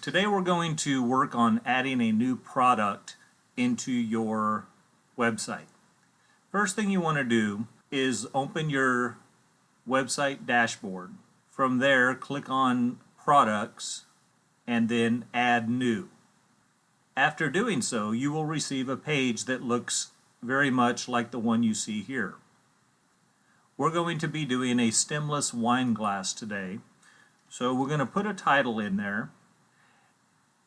Today we're going to work on adding a new product into your website. First thing you want to do is open your website dashboard. From there, click on Products and then Add New. After doing so, you will receive a page that looks very much like the one you see here. We're going to be doing a stemless wine glass today, so we're going to put a title in there.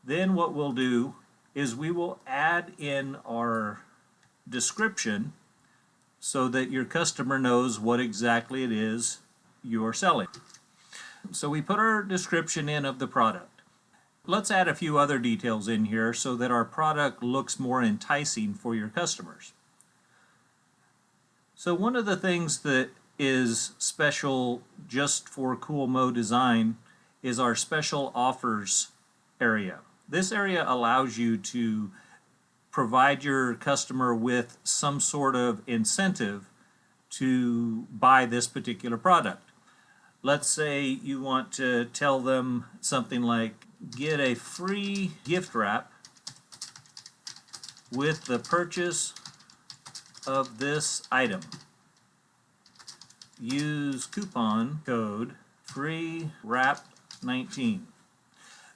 Then what we'll do is we will add in our description so that your customer knows what exactly it is you are selling. So we put our description in of the product. Let's add a few other details in here so that our product looks more enticing for your customers. So one of the things that is special just for Cool Mo Design is our special offers area. This area allows you to provide your customer with some sort of incentive to buy this particular product. Let's say you want to tell them something like, get a free gift wrap with the purchase of this item. Use coupon code FREEWRAP19.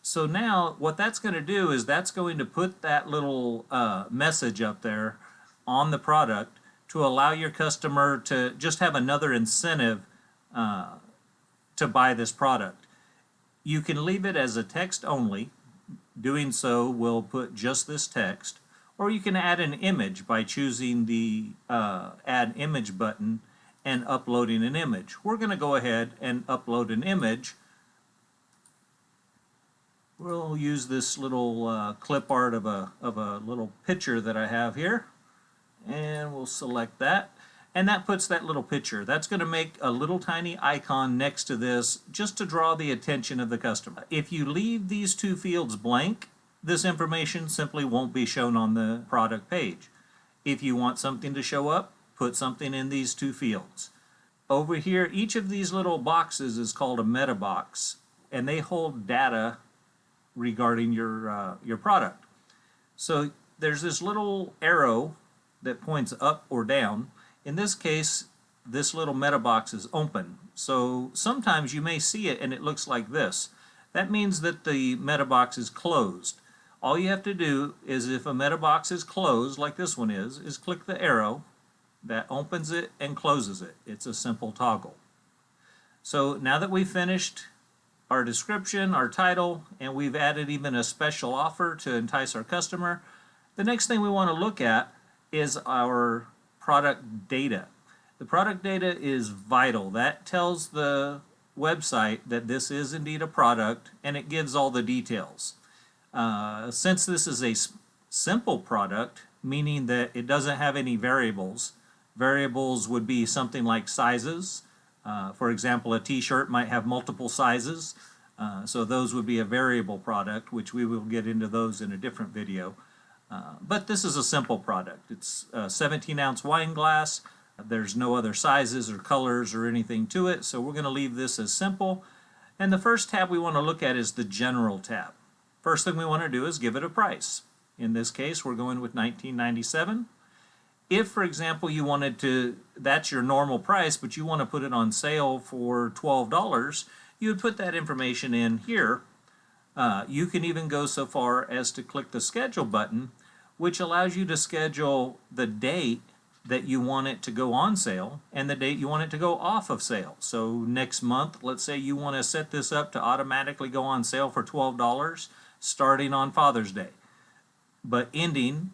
So now what that's going to do is that's going to put that little message up there on the product to allow your customer to just have another incentive to buy this product. You can leave it as a text only. Doing so will put just this text, or you can add an image by choosing the Add Image button and uploading an image. We're going to go ahead and upload an image. We'll use this little clip art of a little picture that I have here, and we'll select that, and that puts that little picture. That's going to make a little tiny icon next to this just to draw the attention of the customer. If you leave these two fields blank, this information simply won't be shown on the product page. If you want something to show up, put something in these two fields. Over here, each of these little boxes is called a meta box, and they hold data regarding your product. So there's this little arrow that points up or down. In this case, this little meta box is open. So sometimes you may see it and it looks like this. That means that the meta box is closed. All you have to do is, if a meta box is closed, like this one is click the arrow that opens it and closes it. It's a simple toggle. So now that we've finished our description, our title, and we've added even a special offer to entice our customer, the next thing we want to look at is our product data. The product data is vital. That tells the website that this is indeed a product, and it gives all the details. Since this is a simple product, meaning that it doesn't have any variables, variables would be something like sizes. For example, a t-shirt might have multiple sizes, so those would be a variable product, which we will get into those in a different video. But this is a simple product. It's a 17-ounce wine glass. There's no other sizes or colors or anything to it, so we're going to leave this as simple. And the first tab we want to look at is the General tab. First thing we want to do is give it a price. In this case, we're going with $19.97. If, for example, you wanted to, that's your normal price, but you want to put it on sale for $12, you would put that information in here. You can even go so far as to click the Schedule button, which allows you to schedule the date that you want it to go on sale and the date you want it to go off of sale. So next month, let's say you want to set this up to automatically go on sale for $12 starting on Father's Day, but ending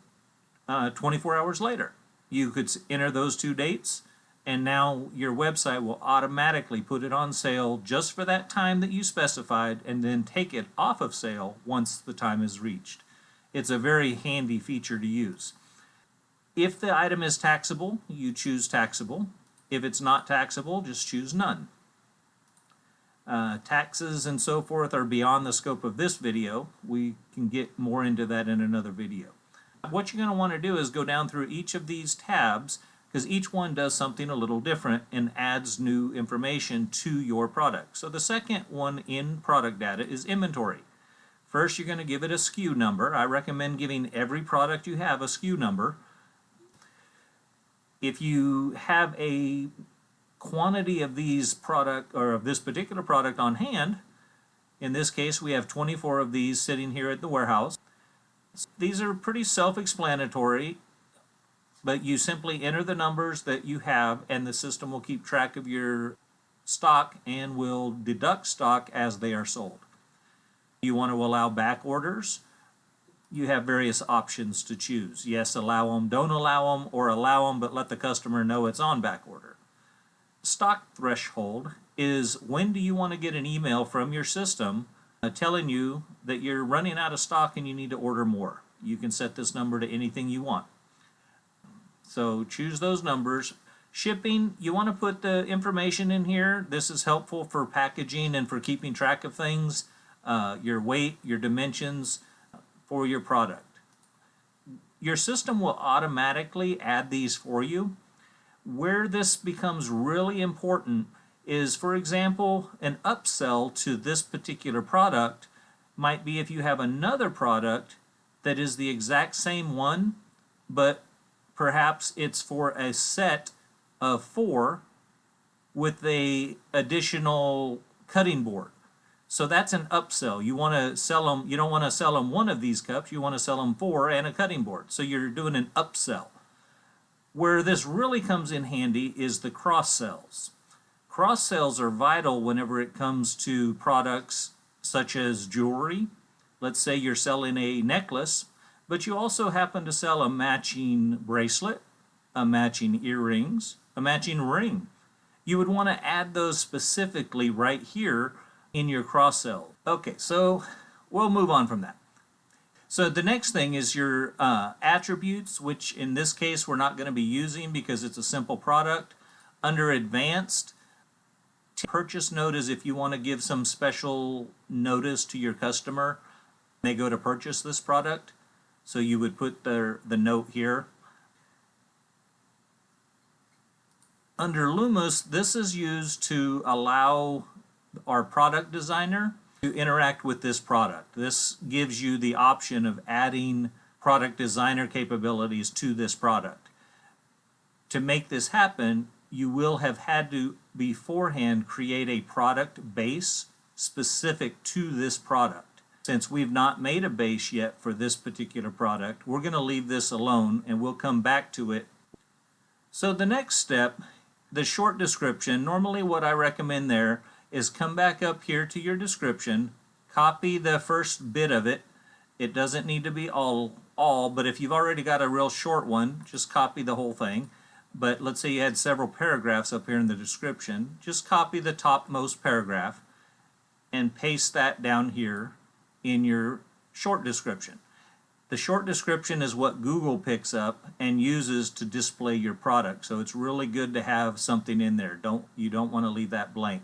24 hours later. You could enter those two dates, and now your website will automatically put it on sale just for that time that you specified, and then take it off of sale once the time is reached. It's a very handy feature to use. If the item is taxable, you choose taxable. If it's not taxable, just choose none. Taxes and so forth are beyond the scope of this video. We can get more into that in another video. What you're going to want to do is go down through each of these tabs, because each one does something a little different and adds new information to your product. So the second one in product data is inventory. First, you're going to give it a SKU number. I recommend giving every product you have a SKU number. If you have a quantity of these product or of this particular product on hand, in this case we have 24 of these sitting here at the warehouse. These are pretty self-explanatory, but you simply enter the numbers that you have and the system will keep track of your stock and will deduct stock as they are sold. You want to allow back orders. You have various options to choose. Yes, allow them, don't allow them, or allow them but let the customer know it's on back order. Stock threshold is when do you want to get an email from your system telling you that you're running out of stock and you need to order more. You can set this number to anything you want. So choose those numbers. Shipping, you want to put the information in here. This is helpful for packaging and for keeping track of things, your weight, your dimensions for your product. Your system will automatically add these for you. Where this becomes really important is, for example, an upsell to this particular product might be if you have another product that is the exact same one, but perhaps it's for a set of 4 with a additional cutting board. So that's an upsell. You want to sell them, you don't want to sell them one of these cups, you want to sell them 4 and a cutting board. So you're doing an upsell. Where this really comes in handy is the cross-sells. Cross-sells are vital whenever it comes to products such as jewelry. Let's say you're selling a necklace, but you also happen to sell a matching bracelet, a matching earrings, a matching ring. You would want to add those specifically right here in your cross-sell. Okay, so we'll move on from that. So the next thing is your attributes, which in this case we're not going to be using because it's a simple product. Under advanced, purchase note is if you want to give some special notice to your customer when they go to purchase this product. So you would put the note here. Under Lumos, this is used to allow our product designer to interact with this product. This gives you the option of adding product designer capabilities to this product. To make this happen, you will have had to beforehand create a product base specific to this product. Since we've not made a base yet for this particular product, we're going to leave this alone and we'll come back to it. So the next step, the short description, normally what I recommend there is come back up here to your description, copy the first bit of it. It doesn't need to be all, but if you've already got a real short one, just copy the whole thing. But let's say you had several paragraphs up here in the description, just copy the topmost paragraph and paste that down here in your short description. The short description is what Google picks up and uses to display your product, so it's really good to have something in there. You don't want to leave that blank.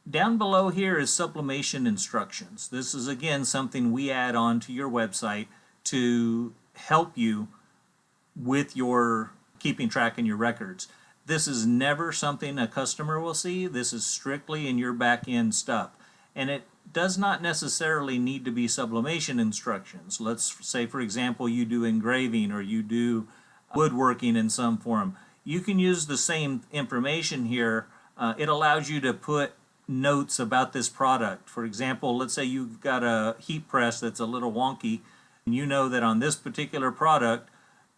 Down below here is sublimation instructions. This is again something we add on to your website to help you with your keeping track in your records. This is never something a customer will see. This is strictly in your back end stuff. And it does not necessarily need to be sublimation instructions. Let's say, for example, you do engraving or you do woodworking in some form. You can use the same information here. It allows you to put notes about this product. For example, let's say you've got a heat press that's a little wonky, and you know that on this particular product,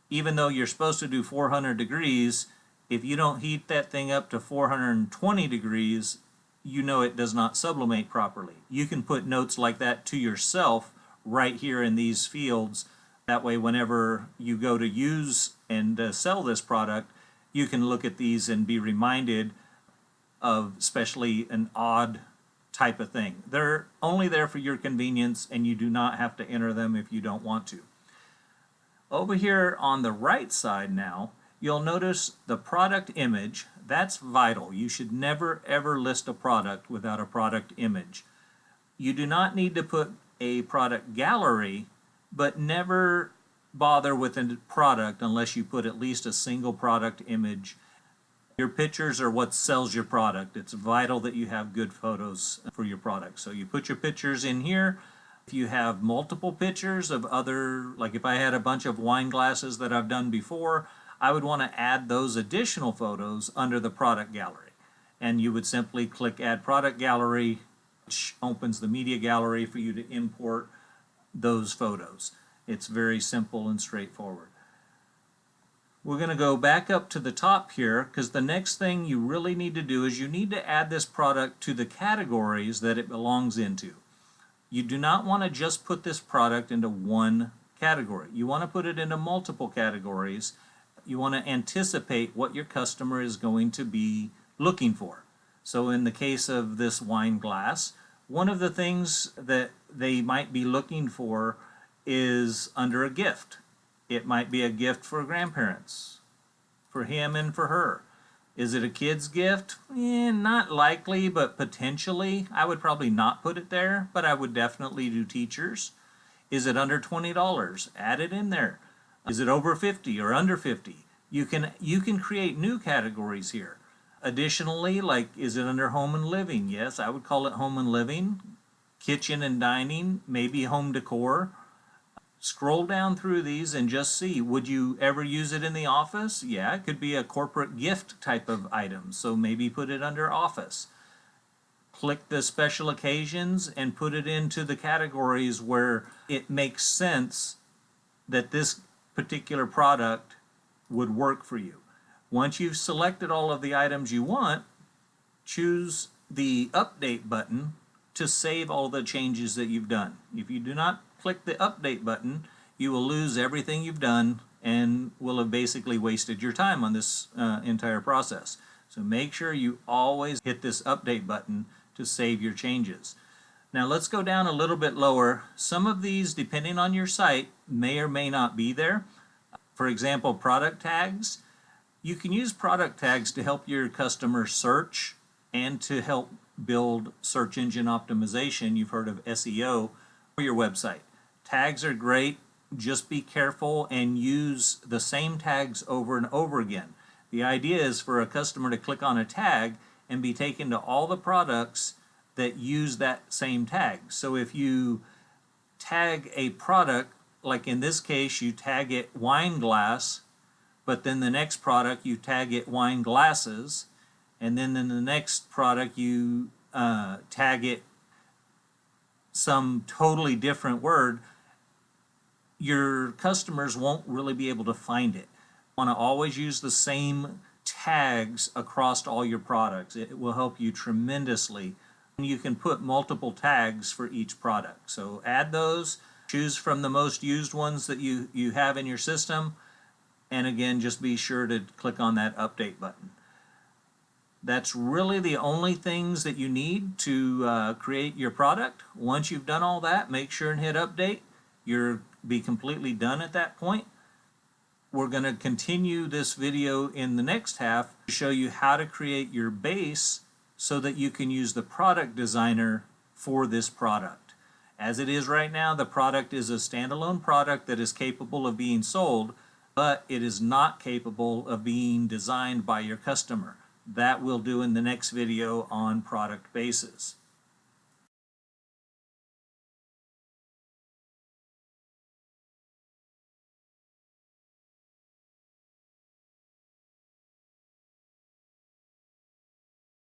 even though you're supposed to do 400 degrees, if you don't heat that thing up to 420 degrees, you know it does not sublimate properly. You can put notes like that to yourself right here in these fields. That way, whenever you go to use and sell this product, you can look at these and be reminded of especially an odd type of thing. They're only there for your convenience and you do not have to enter them if you don't want to. Over here on the right side now, you'll notice the product image. That's vital. You should never ever list a product without a product image. You do not need to put a product gallery, but never bother with a product unless you put at least a single product image. Your pictures are what sells your product. It's vital that you have good photos for your product. So you put your pictures in here. If you have multiple pictures of other, like if I had a bunch of wine glasses that I've done before, I would want to add those additional photos under the product gallery. And you would simply click Add Product Gallery, which opens the media gallery for you to import those photos. It's very simple and straightforward. We're going to go back up to the top here, because the next thing you really need to do is you need to add this product to the categories that it belongs into. You do not want to just put this product into one category. You want to put it into multiple categories. You want to anticipate what your customer is going to be looking for. So in the case of this wine glass, one of the things that they might be looking for is under a gift. It might be a gift for grandparents, for him and for her. Is it a kid's gift? Not likely, but potentially. I would probably not put it there, but I would definitely do teachers. Is it under $20? Add it in there. Is it over 50 or under 50? You can create new categories here. Additionally, like, is it under home and living? Yes, I would call it home and living. Kitchen and dining, maybe home decor. Scroll down through these and just see, would you ever use it in the office? Yeah, it could be a corporate gift type of item, so maybe put it under office. Click the special occasions and put it into the categories where it makes sense that this particular product would work for you. Once you've selected all of the items you want, choose the update button to save all the changes that you've done. If you do not click the update button, you will lose everything you've done and will have basically wasted your time on this entire process. So make sure you always hit this update button to save your changes. Now let's go down a little bit lower. Some of these, depending on your site, may or may not be there. For example, product tags. You can use product tags to help your customer search and to help build search engine optimization. You've heard of SEO for your website. Tags are great. Just be careful and use the same tags over and over again. The idea is for a customer to click on a tag and be taken to all the products that use that same tag. So if you tag a product, like in this case you tag it wine glass, but then the next product you tag it wine glasses, and then in the next product you tag it some totally different word, your customers won't really be able to find it. You want to always use the same tags across all your products. It will help you tremendously. You can put multiple tags for each product. So add those, choose from the most used ones that you have in your system, and again, just be sure to click on that update button. That's really the only things that you need to create your product. Once you've done all that, make sure and hit update. You'll be completely done at that point. We're going to continue this video in the next half to show you how to create your base so that you can use the product designer for this product. As it is right now, the product is a standalone product that is capable of being sold, but it is not capable of being designed by your customer. That we'll do in the next video on product bases.